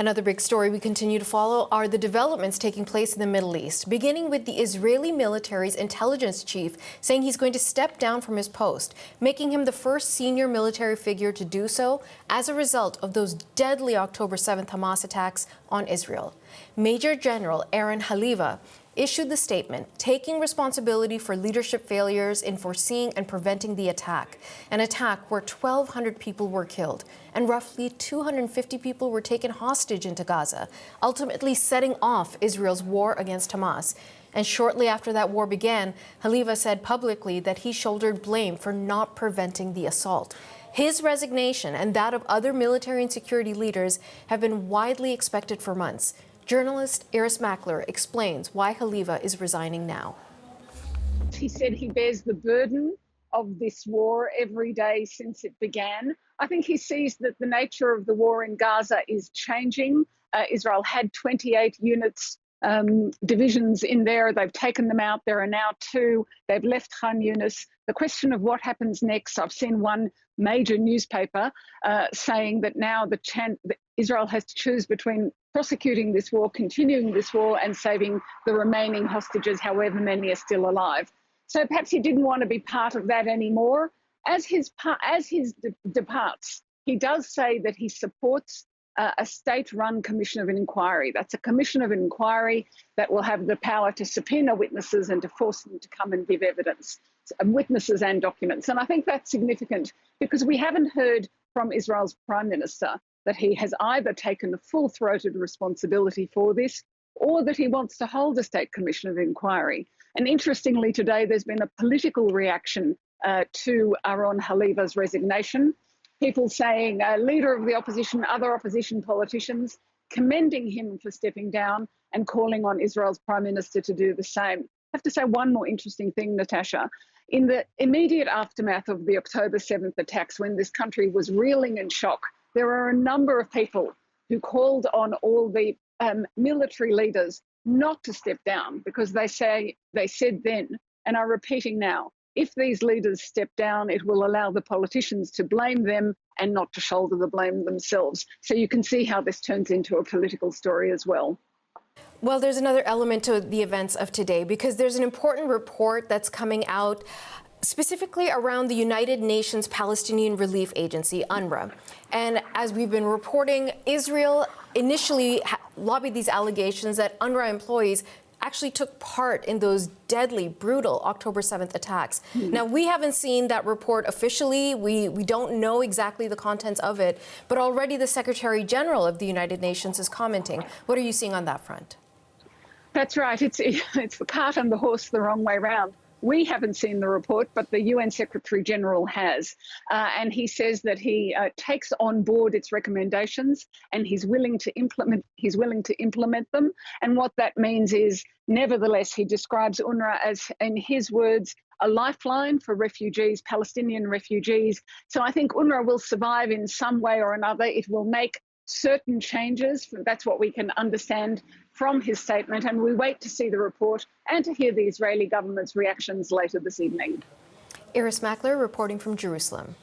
Another big story we continue to follow are the developments taking place in the Middle East, beginning with the Israeli military's intelligence chief saying he's going to step down from his post, making him the first senior military figure to do so as a result of those deadly October 7th Hamas attacks on Israel. Major General Aharon Haliva issued the statement, taking responsibility for leadership failures in foreseeing and preventing the attack, an attack where 1,200 people were killed and roughly 250 people were taken hostage into Gaza, ultimately setting off Israel's war against Hamas. And shortly after that war began, Haliva said publicly that he shouldered blame for not preventing the assault. His resignation and that of other military and security leaders have been widely expected for months. Journalist Iris Mackler explains why Haliva is resigning now. He said he bears the burden of this war every day since it began. I think he sees that the nature of the war in Gaza is changing. Israel had 28 units, divisions in there. They've taken them out. There are now 2. They've left Khan Yunis. The question of what happens next, I've seen one major newspaper saying that now Israel has to choose between prosecuting this war, continuing this war, and saving the remaining hostages, however many are still alive. So perhaps he didn't want to be part of that anymore. As he departs, he does say that he supports a state-run commission of inquiry. That's a commission of inquiry that will have the power to subpoena witnesses and to force them to come and give evidence, witnesses and documents. And I think that's significant because we haven't heard from Israel's Prime Minister that he has either taken the full-throated responsibility for this or that he wants to hold a state commission of inquiry. And interestingly, today there's been a political reaction to Aharon Haliva's resignation. People saying, leader of the opposition, other opposition politicians, commending him for stepping down and calling on Israel's Prime Minister to do the same. I have to say one more interesting thing, Natasha. In the immediate aftermath of the October 7th attacks, when this country was reeling in shock, there are a number of people who called on all the military leaders not to step down because they said then, and are repeating now, if these leaders step down, it will allow the politicians to blame them and not to shoulder the blame themselves. So you can see how this turns into a political story as well. Well, there's another element to the events of today because there's an important report that's coming out specifically around the United Nations Palestinian Relief Agency, UNRWA. And as we've been reporting, Israel initially lobbied these allegations that UNRWA employees actually took part in those deadly, brutal October 7th attacks. Now, we haven't seen that report officially. We don't know exactly the contents of it, but already the Secretary General of the United Nations is commenting. What are you seeing on that front? That's right. It's the cart and the horse the wrong way round. We haven't seen the report, but the UN Secretary General has. And he says that he takes on board its recommendations and he's willing to implement them. And what that means is, nevertheless, he describes UNRWA as, in his words, a lifeline for refugees, Palestinian refugees. So I think UNRWA will survive in some way or another. It will make certain changes. That's what we can understand from his statement, and we wait to see the report and to hear the Israeli government's reactions later this evening. Iris Mackler reporting from Jerusalem.